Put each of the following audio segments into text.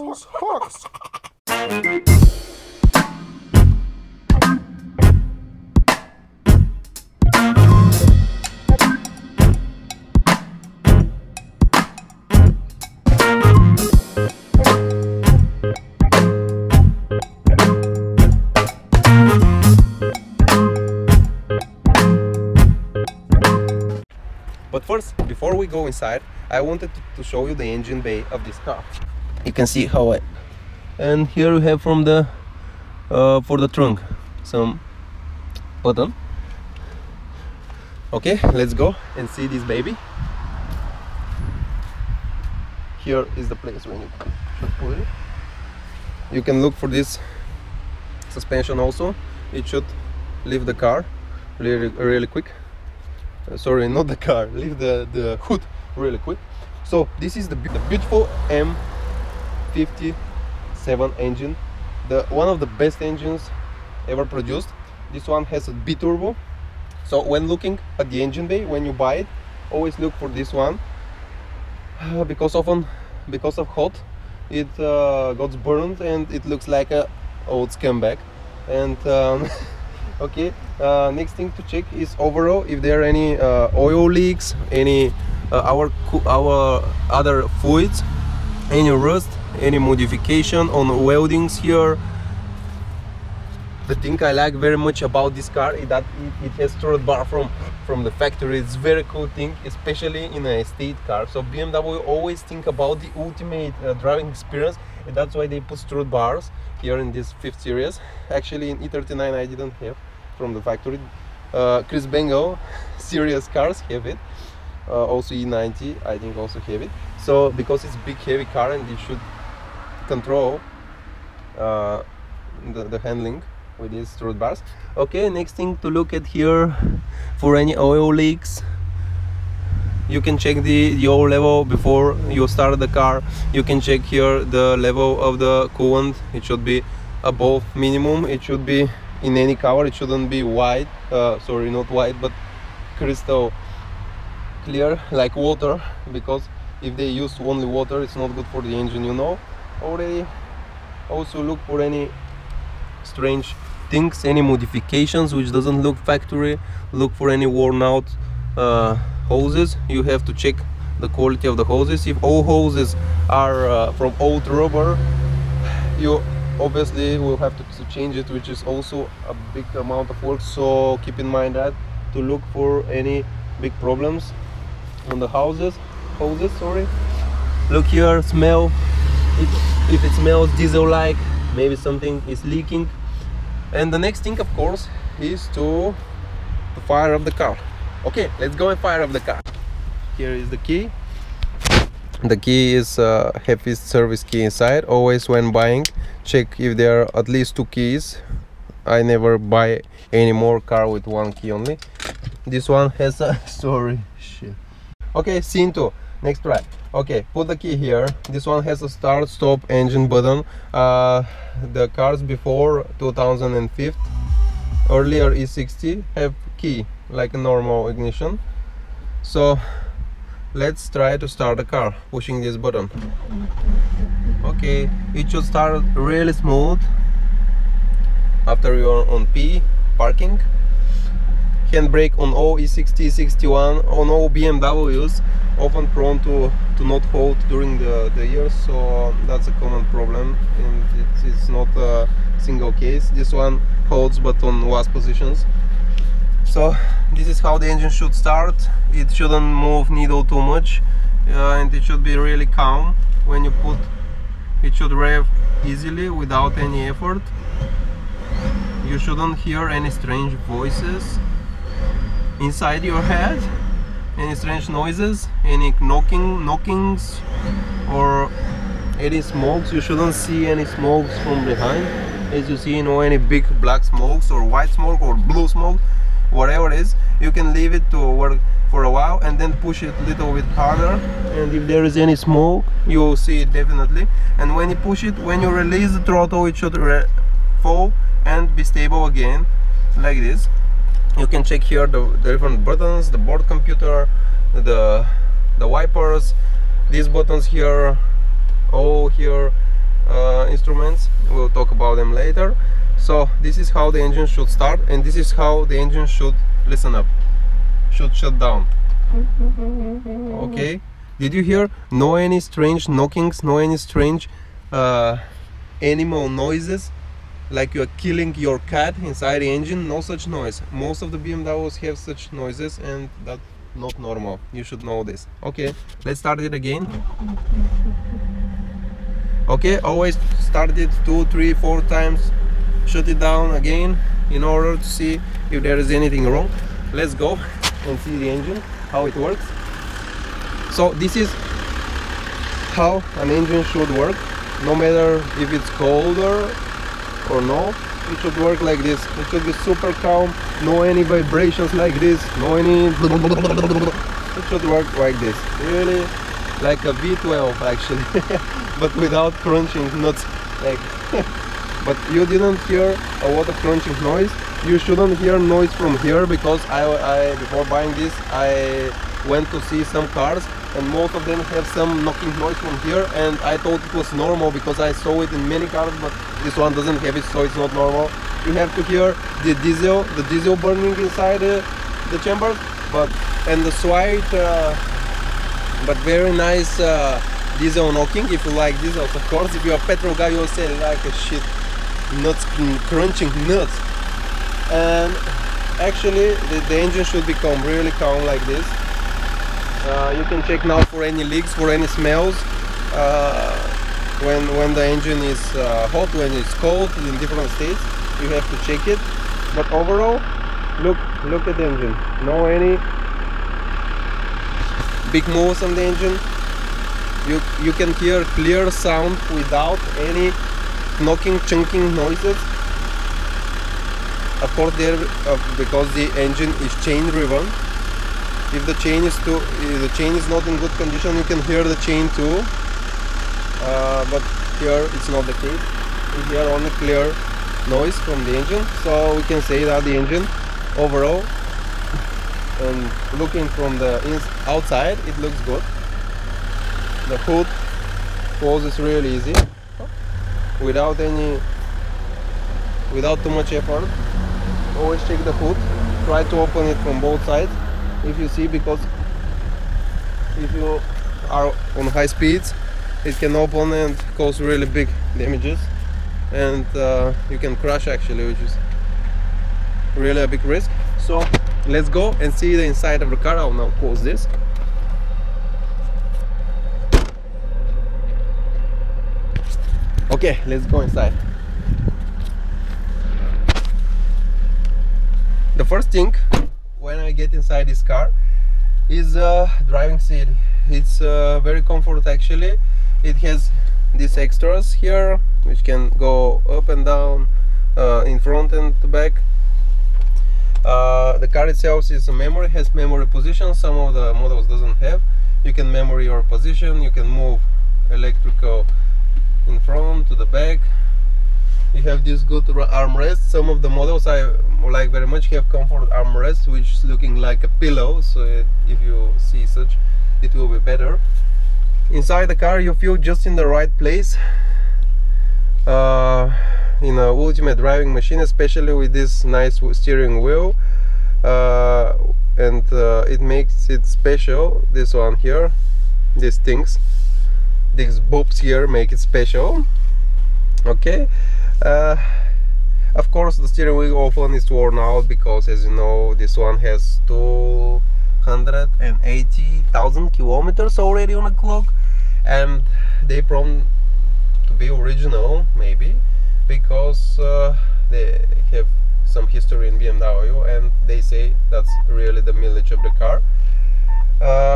those hooks. But first, before we go inside, I wanted to show you the engine bay of this car. You can see how I... And here we have from the for the trunk some button. Okay, let's go and see this baby. Here is the place when you should put it. You can look for this suspension also. It should leave the car really quick. Sorry, not the car, leave the hood really quick. So this is the beautiful M57 engine, one of the best engines ever produced. This one has a B-turbo. So when looking at the engine bay, when you buy it, always look for this one, because of hot it got burned and it looks like a old scumbag. And okay, next thing to check is overall if there are any oil leaks, any our other fluids, any rust, any modification on weldings here. The thing I like very much about this car is that it has strut bar from the factory. It's very cool thing, especially in a estate car. So BMW always think about the ultimate driving experience, and that's why they put strut bars here in this 5th series. Actually in E39 I didn't have from the factory. Chris Bengal series cars have it. Also E90 I think also have it. So because it's big heavy car and it should control the handling with these strut bars. Okay, next thing to look at here for any oil leaks. You can check the oil level before you start the car. You can check here the level of the coolant. It should be above minimum. It should be in any car. It shouldn't be white, sorry, not white, but crystal clear like water, because if they use only water, it's not good for the engine, you know already. Also look for any strange things, any modifications which doesn't look factory. Look for any worn out hoses. You have to check the quality of the hoses. If all hoses are from old rubber, you obviously will have to change it, which is also a big amount of work. So keep in mind that to look for any big problems on the hoses, sorry. Look here, smell. If it smells diesel like, maybe something is leaking. And the next thing, of course, is to fire up the car. Okay, let's go and fire up the car. Here is the key. The key is have its service key inside. Always when buying, check if there are at least 2 keys. I never buy any more car with 1 key only. This one has a sorry shit. Okay, scene 2. Next try. Okay, put the key here. This one has a start stop engine button. The cars before 2005, earlier E60, have key like a normal ignition. So let's try to start the car pushing this button. Okay, it should start really smooth after you are on P, parking. Handbrake on all E60, E61, on all BMWs, often prone to not hold during the years, so that's a common problem, and it's not a single case. This one holds but on last positions. So this is how the engine should start. It shouldn't move needle too much, and it should be really calm. When you put it, should rev easily without any effort. You shouldn't hear any strange voices inside your head, any strange noises, any knockings or any smokes. You shouldn't see any smokes from behind. As you see, you know, any big black smokes or white smoke or blue smoke, whatever it is, you can leave it to work for a while and then push it a little bit harder, and if there is any smoke, you will see it definitely. And when you push it, when you release the throttle, it should fall and be stable again, like this. You can check here the different buttons, the board computer, the wipers, these buttons here, all here, instruments, we'll talk about them later. So this is how the engine should start, and this is how the engine should, listen up, should shut down. Okay, did you hear? No any strange knockings, no any strange animal noises, like you are killing your cat inside the engine. No such noise. Most of the BMWs have such noises, and that's not normal. You should know this. Okay, let's start it again. Okay, always start it 2, 3, 4 times, shut it down again in order to see if there is anything wrong. Let's go and see the engine, how it works. So this is how an engine should work, no matter if it's colder or no. It should work like this. It should be super calm, no any vibrations like this, no any. It should work like this, really like a V12 actually, but without crunching nuts. Like but you didn't hear a lot of crunching noise. You shouldn't hear noise from here, because I before buying this I went to see some cars, and most of them have some knocking noise from here, and I thought it was normal because I saw it in many cars, but this one doesn't have it, so it's not normal. You have to hear the diesel burning inside the chambers, and the slight but very nice diesel knocking. If you like diesels, of course. If you're a petrol guy, you'll say like a shit, nuts, crunching nuts. And actually the engine should become really calm like this. You can check now for any leaks, for any smells, when the engine is hot, when it's cold, in different states. You have to check it. But overall, look at the engine. No any big moves on the engine. You can hear clear sound without any knocking, chunking noises. Of course, because the engine is chain driven. If the chain is not in good condition, you can hear the chain too. But here it's not the case. We hear only clear noise from the engine, so we can say that the engine overall, and looking from the outside, it looks good. The hood closes really easy, without too much effort. Always check the hood, try to open it from both sides if you see, because if you are on high speeds, it can open and cause really big damages, and you can crash actually, which is really a big risk. So let's go and see the inside of the car. I'll now close this. Okay, let's go inside. The first thing when I get inside this car is driving seat. It's very comfortable actually. It has these extras here which can go up and down, in front and back. The car itself is a memory, has memory position. Some of the models doesn't have. You can memory your position. You can move electrical in front to the back. You have this good armrest. Some of the models I like very much have comfort armrest, which is looking like a pillow, so if you see such, it will be better. Inside the car you feel just in the right place, in a ultimate driving machine, especially with this nice steering wheel, and it makes it special. This one here, these things, these bobs here make it special. Okay. Of course the steering wheel often is worn out, because as you know, this one has 280,000 kilometers already on the clock, and they prone to be original maybe because they have some history in BMW, and they say that's really the mileage of the car.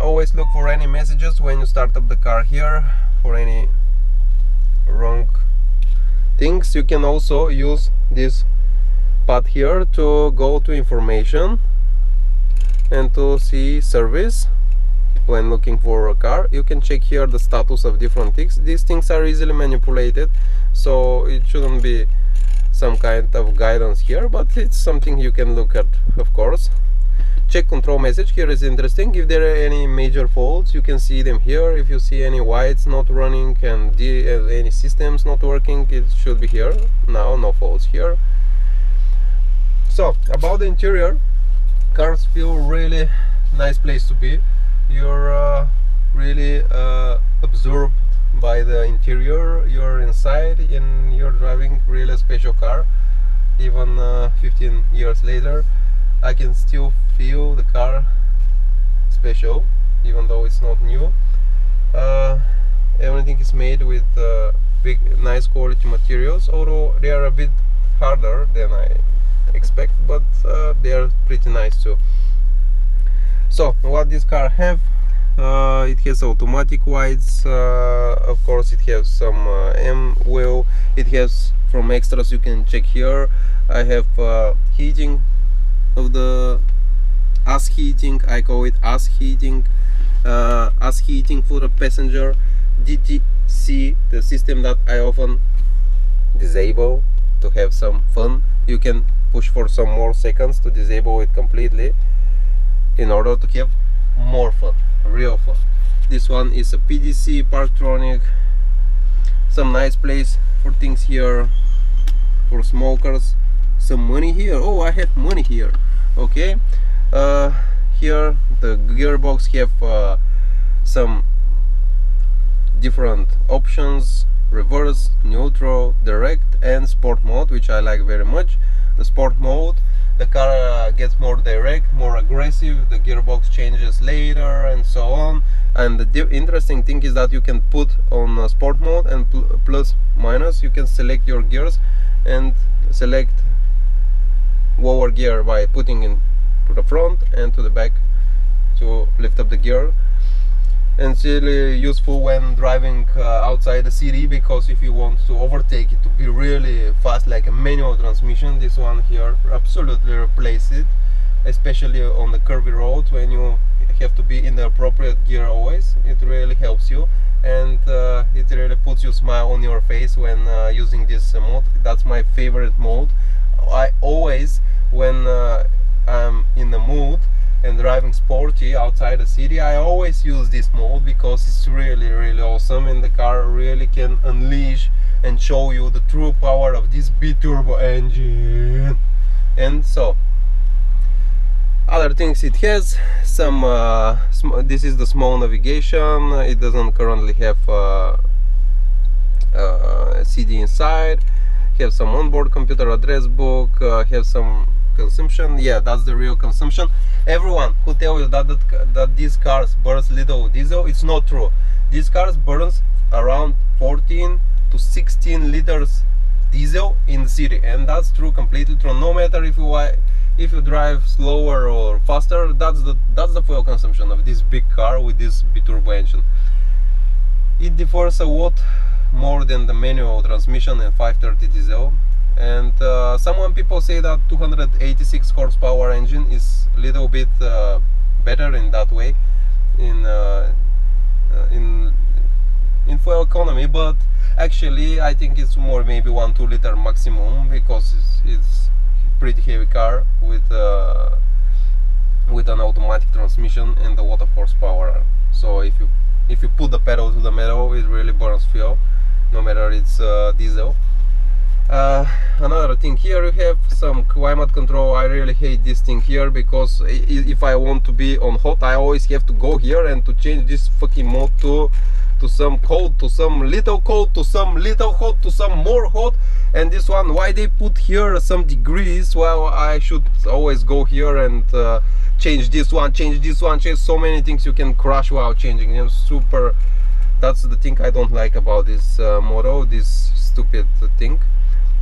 Always look for any messages when you start up the car here, for any wrong things. You can also use this pad here to go to information and to see service. When looking for a car, you can check here the status of different things. These things are easily manipulated, so it shouldn't be some kind of guidance here, but it's something you can look at, of course. check control message. Here is interesting. If there are any major faults, you can see them here. If you see any whites not running and any systems not working, it should be here. Now no faults here. So about the interior, cars feel really nice place to be. You're really absorbed by the interior. You're inside and you're driving really special car. Even 15 years later, I can still feel the car special, even though it's not new. Everything is made with big, nice quality materials, although they are a bit harder than I expect, but they are pretty nice too. So what this car have? It has automatic lights, of course it has some M wheel. It has, from extras you can check here, I have heating of the ass heating, I call it ass heating for the passenger. DTC, the system that I often disable to have some fun. You can push for some more seconds to disable it completely in order to have more fun, real fun. This one is a PDC Parktronic. Some nice place for things here for smokers. Some money here. Oh, I have money here. Okay. Here the gearbox have some different options: reverse, neutral, direct, and sport mode, which I like very much. The sport mode, the car gets more direct, more aggressive, the gearbox changes later and so on. And the interesting thing is that you can put on sport mode and plus minus, you can select your gears and select lower gear by putting in to the front and to the back to lift up the gear. And it's really useful when driving outside the city, because if you want to overtake it to be really fast like a manual transmission, this one here absolutely replaces it, especially on the curvy road when you have to be in the appropriate gear always. It really helps you, and it really puts your smile on your face when using this mode. That's my favorite mode. I always, when I'm in the mood and driving sporty outside the city, I always use this mode because it's really awesome, and the car really can unleash and show you the true power of this B-turbo engine. And so other things it has, some this is the small navigation. It doesn't currently have a CD inside. Have some onboard computer, address book, have some consumption. Yeah, that's the real consumption. Everyone who tells you that these cars burns little diesel, it's not true. These cars burns around 14 to 16 liters diesel in the city, and that's true, completely true. No matter if you drive slower or faster, that's the fuel consumption of this big car with this B-turbo engine. It differs a lot more than the manual transmission and 530 diesel. And some people say that 286 horsepower engine is a little bit better in that way, in fuel economy, but actually I think it's more maybe 1-2 liter maximum, because it's pretty heavy car with an automatic transmission and a lot of horsepower. So if you put the pedal to the metal, it really burns fuel, no matter it's diesel. Another thing, here you have some climate control. I really hate this thing here, because if I want to be on hot, I always have to go here and to change this fucking mode to some cold, to some little cold, to some little hot, to some more hot. And this one, why they put here some degrees? Well, I should always go here and change this one, change so many things you can crash while changing them. Super. That's the thing I don't like about this model, this stupid thing.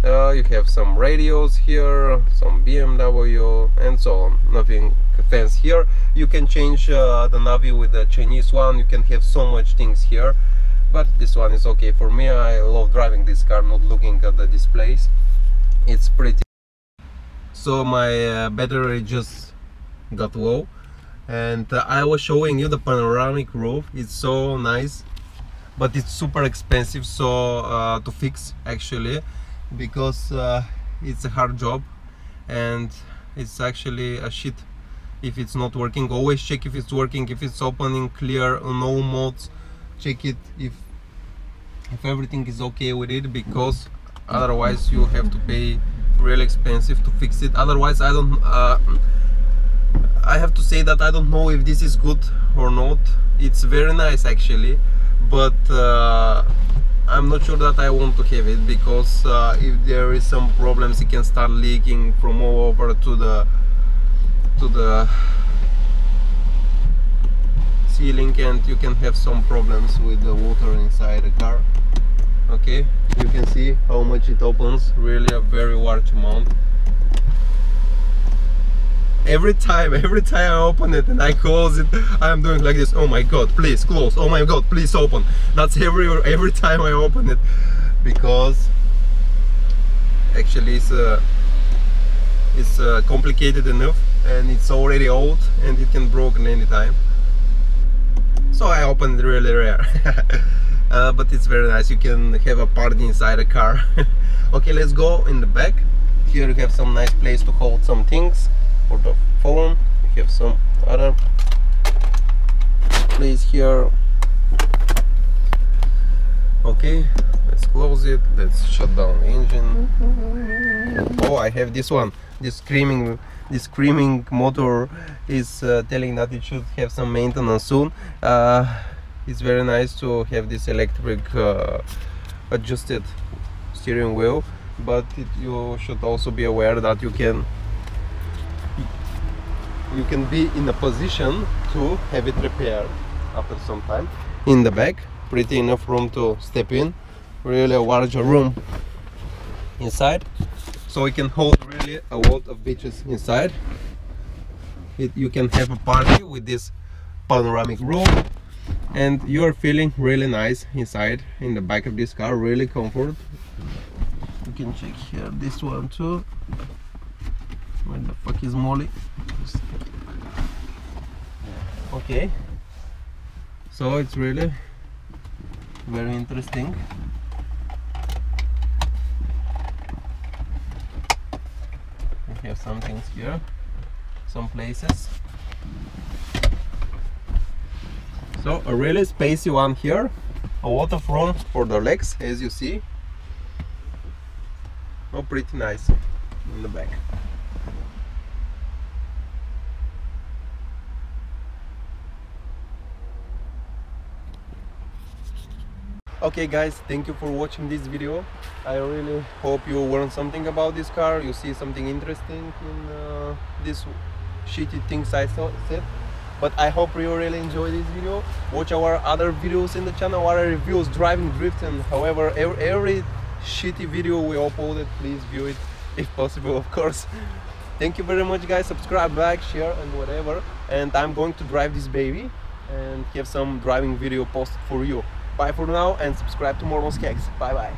You have some radios here, some BMW, and so on. Nothing fancy here. You can change the Navi with the Chinese one. You can have so much things here, but this one is okay for me. I love driving this car, not looking at the displays. It's pretty. So my battery just got low, and I was showing you the panoramic roof. It's so nice, but it's super expensive to fix actually, because it's a hard job, and it's actually a shit if it's not working. Always check if it's working, if it's opening clear on all modes. Check it if everything is okay with it, because otherwise you have to pay really expensive to fix it. Otherwise I have to say that I don't know if this is good or not. It's very nice actually, but I'm not sure that I want to have it, because if there is some problems, it can start leaking from all over to the ceiling, and you can have some problems with the water inside the car. Okay, you can see how much it opens, really a very large amount. Every time I open it and I close it, I'm doing like this. Oh my god, please close. Oh my god, please open. That's every time I open it, because actually it's complicated enough, and it's already old and it can broken anytime. So I open it really rare. But it's very nice. You can have a party inside a car. Okay, let's go in the back. Here you have some nice place to hold some things for the phone. You have some other place here. Okay, let's close it. Let's shut down the engine. Oh, I have this one. This screaming motor is telling that it should have some maintenance soon. It's very nice to have this electric adjusted steering wheel, but you should also be aware that you can be in a position to have it repaired after some time. In the back, pretty enough room to step in, really a larger room inside, so we can hold really a lot of bitches inside. You can have a party with this panoramic roof, and you are feeling really nice inside in the back of this car, really comfort. You can check here this one too. Where the fuck is Molly? Okay, so it's really very interesting. We have some things here, some places. So a really spacey one here, a lot of room for the legs, as you see. Oh, pretty nice in the back. Okay guys, thank you for watching this video. I really hope you learned something about this car, you see something interesting in this shitty things I said. But I hope you really enjoy this video. Watch our other videos in the channel, our reviews, driving, drifting, however, every shitty video we uploaded, please view it if possible, of course. Thank you very much guys, subscribe, like, share and whatever. And I'm going to drive this baby and have some driving video posted for you. Bye for now, and subscribe to more Cakes. Bye bye.